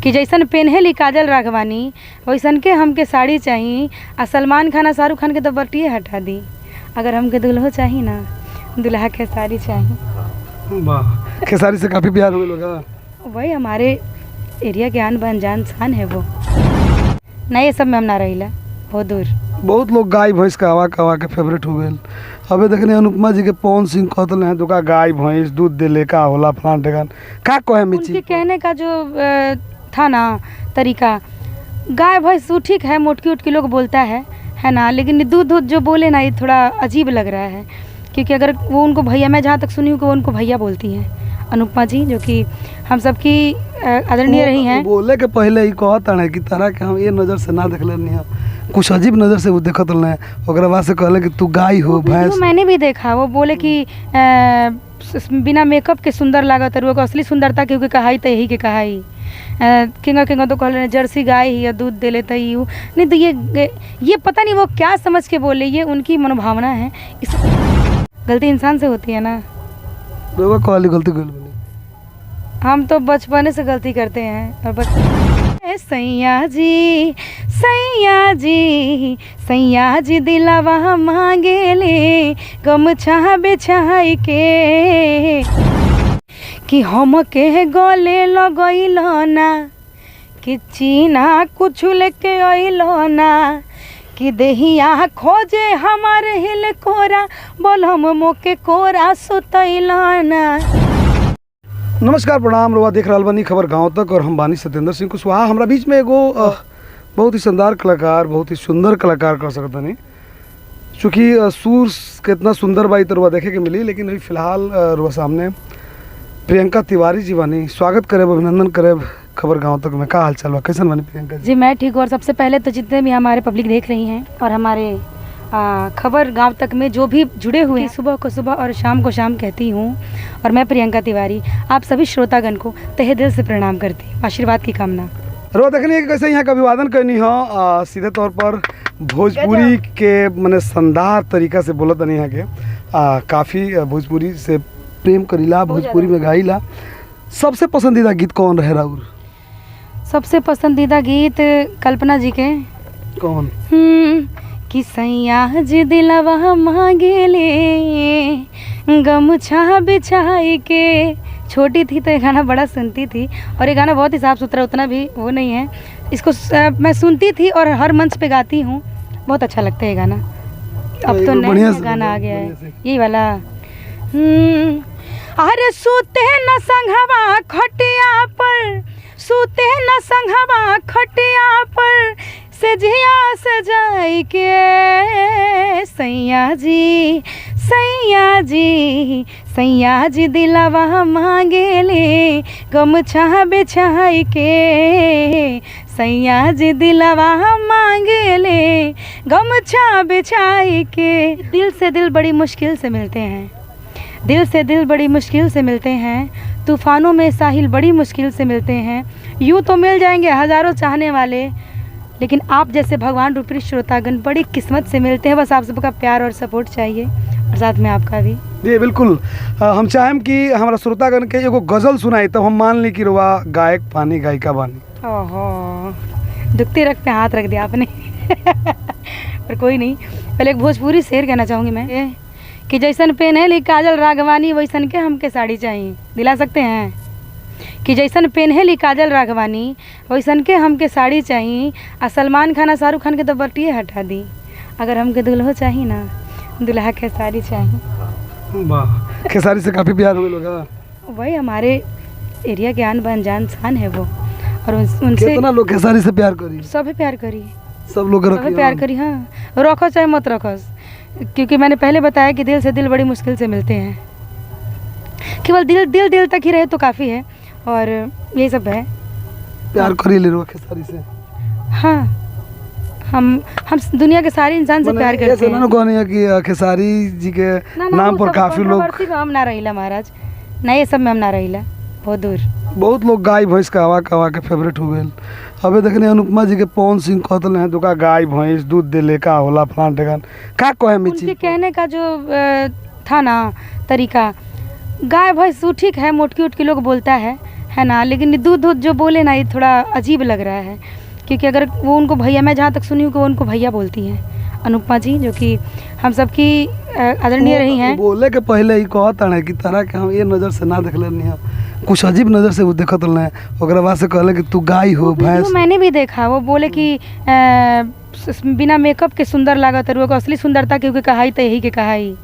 कि जैसन पेन्हेली काजल राघवानी वैसन के हमके साड़ी चाहिए। आ सलमान खान आ शाहरुख खान के तो बटिए हटा दी। अगर हमके दुल्हो चाहिए ना, दुल्हा के साड़ी चाहिए। वाह, खेसारी से काफ़ी प्यार हुए लोग। वही हमारे एरिया के आन बान जान शान है वो। नहीं, ये सब में हम ना रहीला, बहुत दूर। बहुत लोग गाय भैंस कवा के फेवरेट हो गए। अबे देखने अनुपमा जी के पवन सिंह कहते हैं तो का गाय भैंस दूध देले का होला फलान ढेगान का कहे मिची। उनके कहने का जो था ना तरीका, गाय भैंस तो ठीक है, मोटकी उटकी लोग बोलता है ना, लेकिन दूध दूध जो बोले ना ये थोड़ा अजीब लग रहा है। क्योंकि अगर वो उनको भैया, मैं जहाँ तक सुनी हूँ कि वो उनको भैया बोलती हैं अनुपमा जी, जो कि हम सबकी आदरणीय रही हैं। बोले के पहले ही कहता है कि तरह के हम ये नज़र से ना देख लेनी है, कुछ अजीब नज़र से वो देखत रहे। ओकरा बाद से कहले कि तू गाय हो भैंस। मैंने भी देखा, वो बोले कि बिना मेकअप के सुंदर लागत है। असली सुंदरता क्योंकि कहाई तो यही के कहाई किंगा तो कहले जर्सी गाय ही या दूध दे लेता ही हूँ। नहीं तो ये पता नहीं वो क्या समझ के बोले, ये उनकी मनोभावना है। इस गलती इंसान से होती है ना। गलती हम तो बचपने से गलती करते हैं। और सैया जी सैया जी दिलावा मांगे ले गमछा बिछाई के कि हम के गले लगैल ना, कि चीना कुछ लेके अइल ना, कि देहिया खोजे हमारे हिल कोरा बोल हम मोके कोरा सुतैल ना। नमस्कार प्रणाम, रोआ देख रहा बानी खबर गांव तक और हम बानी सत्येंद्र सिंह कुशवाहा। हमारा बीच में एगो बहुत ही शानदार कलाकार, बहुत ही सुंदर कलाकार कर सकता नहीं, चूँकि सुर कितना सुंदर बाई तो रुआ देखे के मिली। लेकिन अभी फिलहाल रुआ सामने प्रियंका तिवारी जी बानी। स्वागत करे, अभिनंदन करे खबर गांव तक में। का हाल चाल बा, कैसन बानी प्रियंका जी? मैं ठीक हूँ। और सबसे पहले तो जितने भी हमारे पब्लिक देख रही हैं और हमारे खबर गांव तक में जो भी जुड़े हुए हैं, सुबह को सुबह और शाम को शाम कहती हूँ। और मैं प्रियंका तिवारी आप सभी श्रोतागण को तहे दिल से प्रणाम करती हूँ, आशीर्वाद की कामना। रो देखने कि कैसे यहाँ का अभिवादन करनी हो। सीधे तौर पर भोजपुरी के मने शानदार तरीका से बोलत नहीं यहाँ के काफ़ी भोजपुरी से प्रेम करीला, भोजपुरी में गाईला। सबसे पसंदीदा गीत कौन रहे राउर? सबसे पसंदीदा गीत कल्पना जी के। कौन? कि सैया जी दिलवा मांगे ले गमछा बिछाई के। छोटी थी तो ये गाना बड़ा सुनती थी और ये गाना बहुत ही साफ़ सुथरा, उतना भी वो नहीं है। इसको मैं सुनती थी और हर मंच पे गाती हूँ, बहुत अच्छा लगता है ये गाना। अब तो नया गाना आ गया है यही वाला। अरे सूते न संघवा खटिया पर, सूते न संघवा खटिया पर सजिया सजाई के। सैया जी दिलावा मांगे ले गमछा बिछाई के। सैया जी दिलावा मांगे ले गमछा बिछाई के। दिल से दिल बड़ी मुश्किल से मिलते हैं, दिल से दिल बड़ी मुश्किल से मिलते हैं। तूफ़ानों में साहिल बड़ी मुश्किल से मिलते हैं। यूँ तो मिल जाएंगे हज़ारों चाहने वाले, लेकिन आप जैसे भगवान रूपी श्रोतागण बड़ी किस्मत से मिलते हैं। बस आप सबका प्यार और सपोर्ट चाहिए और साथ में आपका भी। जी बिल्कुल। हम चाहें कि हमारा श्रोतागण के एगो गज़ल सुनाई तो हम मान ली कि रुआ गायक पानी गायिका बानी। ओहो, दुखते रख पे हाथ रख दिया आपने। पर कोई नहीं, पहले एक भोजपुरी शेर कहना चाहूँगी मैं कि जैसन पेन्हेली काजल राघवानी वैसन के हमके साड़ी चाहिए। दिला सकते हैं? कि जैसन पेन्हेली काजल राघवानी वैसन के हमके साड़ी चाहिए। आ सलमान खान आ शाहरुख खान के तो बटिए हटा दी। अगर हमके दुल्हो चाहिए ना, दुल्हा के साड़ी चाहिए। वाह, खेसारी से काफ़ी प्यार हुए लोग। वही हमारे एरिया के आन बान जान शान है वो। और उनसे कितना लोग खेसारी से प्यार करी? सभी प्यार करी, सब लोग प्यार करी। हाँ, रखो चाहे मत रखो, क्योंकि मैंने पहले बताया कि दिल से दिल बड़ी मुश्किल से मिलते हैं। केवल दिल तक ही रहे तो काफ़ी है। और यही सब है, प्यार करी ले खेसारी से। हाँ, हम दुनिया के सारे इंसान से प्यार करते हैं। ना कहने कि खेसारी जी के नाम पर काफ़ी लोग हम ना रहीला महाराज, ना ये सब में हम ना रहीला, बहुत दूर। बहुत लोग गाय भैंस कवा के फेवरेट हो गए। अबे देखने अनुपमा जी के पवन सिंह कहते हैं तो का गाय भैंस दूध देले का होला फलान ढेगान का कहे मिची। उनके कहने का जो था ना तरीका, गाय भैंस तो ठीक है, मोटकी उटकी लोग बोलता है है ना। लेकिन दूध दूध जो बोले ना, ये थोड़ा अजीब लग रहा है, क्योंकि अगर वो उनको भैया, मैं जहाँ तक सुनी हूँ कि वो उनको भैया बोलती हैं अनुपमा जी, जो कि हम सबकी आदरणीय रही हैं। बोले के पहले ही कहता है कि तरह के हम ये नज़र से ना देख लेनी, कुछ अजीब नज़र से वो देखत रहे, ओकरा बाद से कहले कि तू गाय हो भैंस। मैंने भी देखा, वो बोले कि बिना मेकअप के सुंदर लागत है, असली सुंदरता क्योंकि कहाई तो यही के कहाई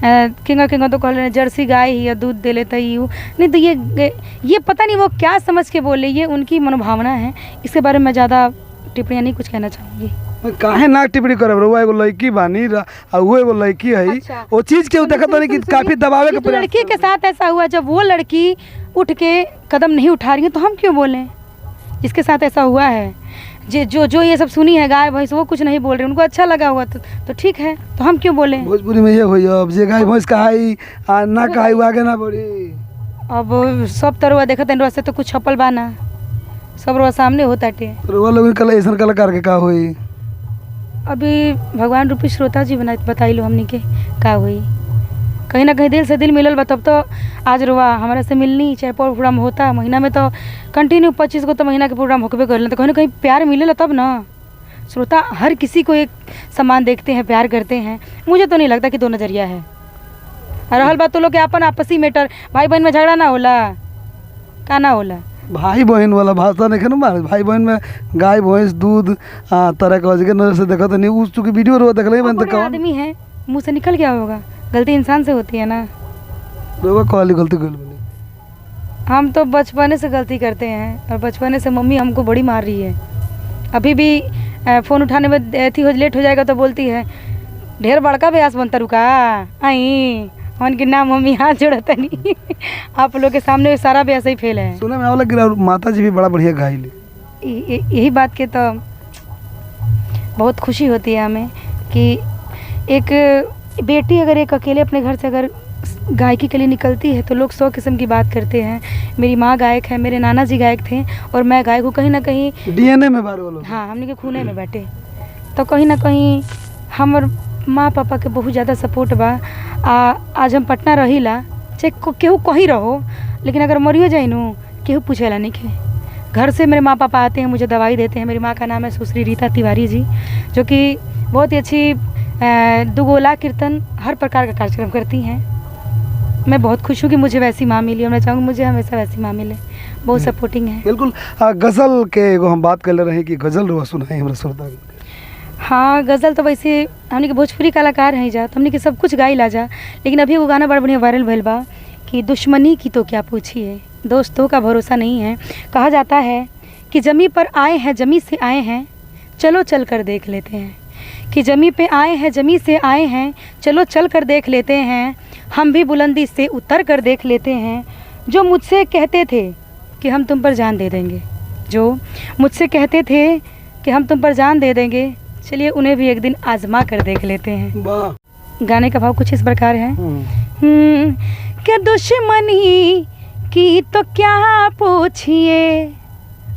किंगा किंगा तो कहले जर्सी गाय ही दूध दे लेता ही हूँ। नहीं तो ये पता नहीं वो क्या समझ के बोले, ये उनकी मनोभावना है, इसके बारे में ज़्यादा टिप्पणियाँ नहीं कुछ कहना चाहूँगी। काहे ना टिप्पणी करे, वो एगो लड़की बानी और वो एगो लड़की है। अच्छा। वो चीज़ के देखत नहीं कि काफ़ी दबावे के प्रयास। लड़की के साथ ऐसा हुआ, जब वो लड़की उठ के कदम नहीं उठा रही है तो हम क्यों बोलें? जिसके साथ ऐसा हुआ है, जो ये सब सुनी है गाय भैंस, वो कुछ नहीं बोल रहे, उनको अच्छा लगा हुआ तो ठीक है, तो हम क्यों बोलें? भोजपुरी में ये हो, अब जे गाय भैंस कहाई ना कहाई वो आगे ना बढ़ी। अब सब तरह देखते हैं से तो कुछ छपल बा ना, सब रोज सामने होता टे। तो वो लोग कल ऐसा कलाकार के का हुई? अभी भगवान रूपी श्रोता जी बताई लो हमनी के का हुई। कहीं ना कहीं दिल से दिल मिलल बा, तब तो आज रुआ हमारे से मिलनी, चाहे प्रोग्राम होता महीना में तो कंटिन्यू 25 को तो महीना के प्रोग्राम होके कर, तो कहीं ना कहीं प्यार मिलेला तब ना। श्रोता हर किसी को एक समान देखते हैं, प्यार करते हैं। मुझे तो नहीं लगता कि दो नज़रिया है। रहल बात तो लोग के अपन आपसी मैटर, भाई बहन में झगड़ा ना होला, का ना होला? भाई बहन वाला भाषा नहीं ना मारे, भाई बहन में गाय भैंस दूध तरह के नजर से देखा तो नहीं। उस चूँकि वीडियो रो देख ले, आदमी है मुँह से निकल गया होगा, गलती इंसान से होती है ना। गलती कर, हम तो बचपने से गलती करते हैं, और बचपने से मम्मी हमको बड़ी मार रही है। अभी भी फ़ोन उठाने में लेट हो जाएगा तो बोलती है ढेर बड़का ब्यास बनता रुका आई उनके नाम मम्मी हाथ जोड़ता नहीं। आप लोग के सामने सारा ब्यास ही फेल है। सुना मैं वाला माता जी भी बड़ा बढ़िया गाई। यही बात के तो बहुत खुशी होती है हमें कि एक बेटी अगर एक अकेले अपने घर से अगर गायकी के लिए निकलती है तो लोग 100 किस्म की बात करते हैं। मेरी माँ गायक है, मेरे नाना जी गायक थे, और मैं गायक हूँ। कहीं ना कहीं डीएनए में बार बोलो। हाँ, हमने के खूने में बैठे, तो कहीं ना कहीं हमर माँ पापा के बहुत ज़्यादा सपोर्ट बा। आज हम पटना रहीला, चाहे केहू कहीं रहो, लेकिन अगर मरियो जाए नू केहू पूछेला नहीं के। घर से मेरे माँ पापा आते हैं, मुझे दवाई देते हैं। मेरी माँ का नाम है सुश्री रीता तिवारी जी, जो कि बहुत ही अच्छी दुगोला कीर्तन हर प्रकार का कार्यक्रम करती हैं। मैं बहुत खुश हूँ कि मुझे वैसी माँ मिली, और मैं चाहूँगी मुझे हमेशा वैसी माँ मिले। बहुत सपोर्टिंग है। बिल्कुल। गज़ल के एगो हम बात कर ले रहे हैं कि गज़ल रुआ सुनाई हमारा श्रोता। हाँ, गज़ल तो वैसे हमने के भोजपुरी कलाकार हैं जा, तो हमने के सब कुछ गाई ला जा। लेकिन अभी वो गाना बड़ा बढ़िया वायरल भइल बा कि दुश्मनी की तो क्या पूछिए, दोस्तों का भरोसा नहीं है। कहा जाता है कि जमी पर आए हैं जमी से आए हैं, चलो चल कर देख लेते हैं। कि जमी पे आए हैं जमी से आए हैं, चलो चल कर देख लेते हैं। हम भी बुलंदी से उतर कर देख लेते हैं। जो मुझसे कहते थे कि हम तुम पर जान दे देंगे, जो मुझसे कहते थे कि हम तुम पर जान दे देंगे, चलिए उन्हें भी एक दिन आजमा कर देख लेते हैं। गाने का भाव कुछ इस प्रकार है कि दुश्मनी की तो क्या पूछिए।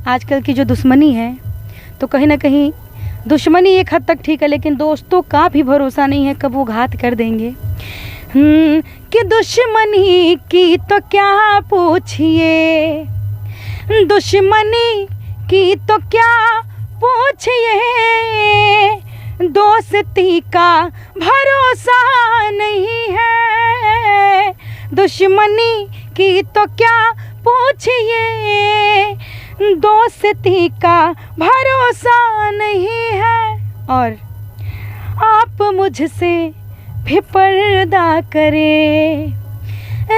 आजकल की जो दुश्मनी है, तो कहीं ना कहीं दुश्मनी एक हद तक ठीक है, लेकिन दोस्तों का भी भरोसा नहीं है, कब वो घात कर देंगे। कि दुश्मनी की तो क्या पूछिए, दुश्मनी की तो क्या पूछिए, दोस्ती का भरोसा नहीं है। दुश्मनी की तो क्या पूछिए, दोस्ती का भरोसा नहीं है। और आप मुझसे भी पर्दा करें,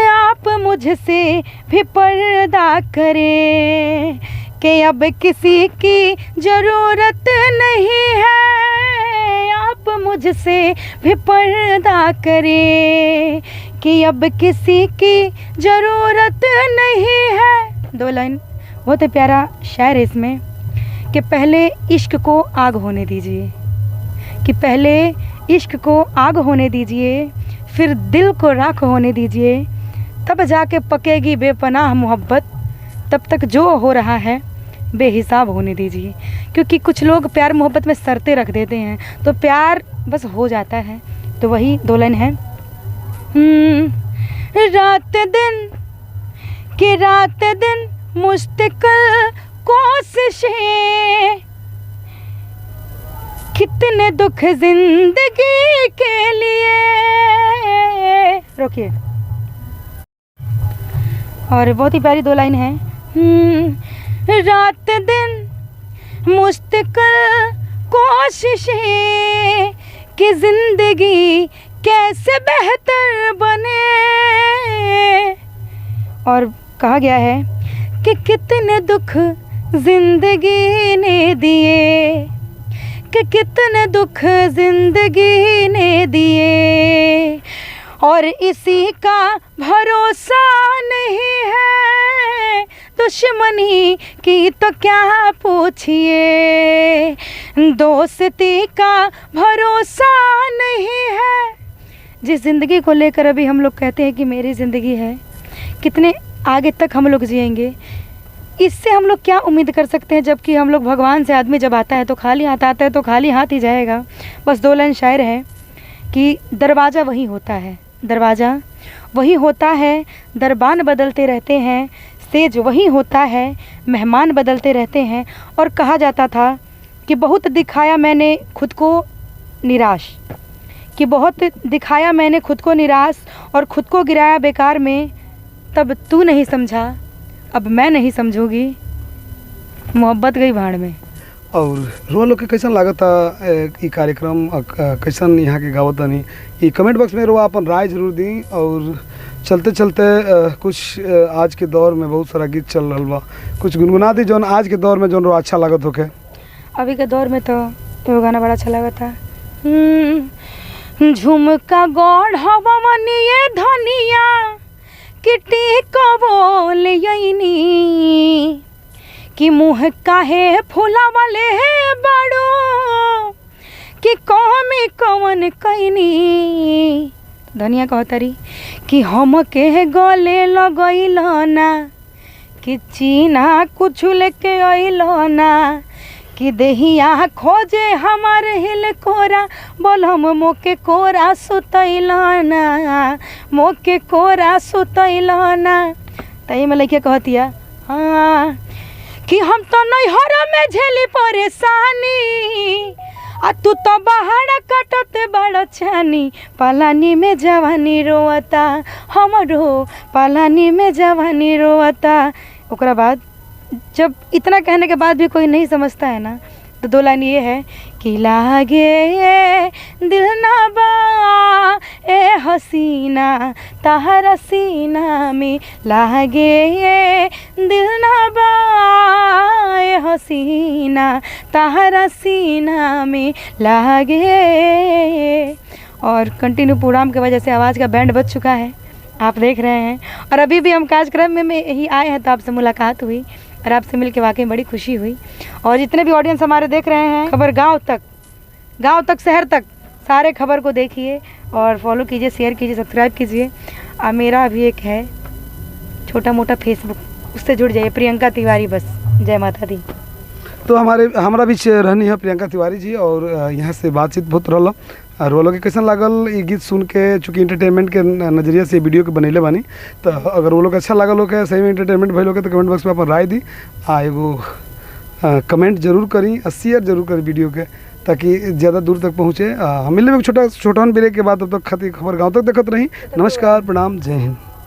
आप मुझसे भी पर्दा करें, कि अब किसी की ज़रूरत नहीं है। आप मुझसे भी पर्दा करें, कि अब किसी की ज़रूरत नहीं है। 2 लाइन बहुत ही प्यारा शायर है इसमें, कि पहले इश्क को आग होने दीजिए, कि पहले इश्क को आग होने दीजिए, फिर दिल को राख होने दीजिए, तब जाके पकेगी बेपनाह मोहब्बत, तब तक जो हो रहा है बेहिसाब होने दीजिए। क्योंकि कुछ लोग प्यार मोहब्बत में शर्तें रख देते हैं, तो प्यार बस हो जाता है। तो वही 2 लाइन है। रात दिन मुश्किल कोशिशें, कितने दुख जिंदगी के लिए। रोकिए। और बहुत ही प्यारी दो लाइन है। रात दिन मुश्किल कोशिशें कि जिंदगी कैसे बेहतर बने। और कहा गया है कि कितने दुख जिंदगी ने दिए, कि कितने दुख जिंदगी ने दिए, और इसी का भरोसा नहीं है। दुश्मनी की तो क्या पूछिए, दोस्ती का भरोसा नहीं है। जिस ज़िंदगी को लेकर अभी हम लोग कहते हैं कि मेरी ज़िंदगी है, कितने आगे तक हम लोग जिएंगे, इससे हम लोग क्या उम्मीद कर सकते हैं। जबकि हम लोग भगवान से आदमी जब आता है तो खाली हाथ आता है, तो खाली हाथ ही जाएगा। बस दो लाइन शायर है कि दरवाज़ा वही होता है, दरवाज़ा वही होता है, दरबान बदलते रहते हैं, सेज वही होता है, मेहमान बदलते रहते हैं। और कहा जाता था कि बहुत दिखाया मैंने खुद को निराश, कि बहुत दिखाया मैंने खुद को निराश और खुद को गिराया बेकार में। तब तू नहीं समझा, अब मैं नहीं समझूंगी, मोहब्बत गई भाड़ में। और रुआ लोग के कैसन लागता ई कार्यक्रम, कैसन यहाँ के गावत तनी, ई कमेंट बॉक्स में रुआ अपन राय जरूर दी। और चलते चलते कुछ आज के दौर में बहुत सारा गीत चल रहा बा, कुछ गुनगुना दी जौन आज के दौर में जौन रुआ अच्छा लागत होके। अभी के दौर में तो वो गाना बड़ा अच्छा लगा था। झुमका गौड़ हवा मनिए धनिया किटी को बोल यनी, कि मुँह काहे फूला वाले है बड़ो, कि कौमी कौन कैनी। धनिया कहतरी कि हम के गले लगैल ना, कि चीना कुछ लेके अइल ना, कि देहिया खोजे हमार हिल कोरा, बोल हम मोके कोरा सुतैलाना, मोके कोरा सुतैलाना। तई में लइके कहतिया हाँ कि हम तो नैहर में झेली परेशानी, आ तू तो बहाड़ा कटते बड़ छानी। पलानी में जवानी रोवता हमरो, पलानी में जवानी रोवता। ओकरा बाद जब इतना कहने के बाद भी कोई नहीं समझता है ना, तो दो लाइन ये है कि लागे दिल ना बा ए हसीना तहरा सीना में, लागे दिल ना बा ए हसीना तहरा सीना में लागे। और कंटिन्यू प्रोग्राम की वजह से आवाज़ का बैंड बज चुका है, आप देख रहे हैं। और अभी भी हम कार्यक्रम में यही आए हैं तो आपसे मुलाकात हुई और आपसे मिलकर वाकई बड़ी खुशी हुई। और जितने भी ऑडियंस हमारे देख रहे हैं, खबर गांव तक शहर तक सारे खबर को देखिए और फॉलो कीजिए, शेयर कीजिए, सब्सक्राइब कीजिए। और मेरा भी एक है छोटा मोटा फेसबुक, उससे जुड़ जाइए, प्रियंका तिवारी बस। जय माता दी। तो हमारा बीच रहनी है प्रियंका तिवारी जी, और यहाँ से बातचीत बहुत रहा। और वो लोग के कैसन लागल ये गीत सुन के, चूँकि इंटरटेनमेंट के नज़रिया से वीडियो के बनैले बानी, तो अगर वो लोग अच्छा लागल हो के, सही में इंटरटेनमेंट भइल हो के, तो कमेंट बॉक्स में अपन राय दी, एगो कमेंट जरूर करी और शेयर जरूर करी वीडियो के, ताकि ज़्यादा दूर तक पहुँचे। हम मिले छोटा ब्रेक के बाद, तब तक खातिर खबर गाँव तक देखत रही। नमस्कार, प्रणाम, जय हिंद।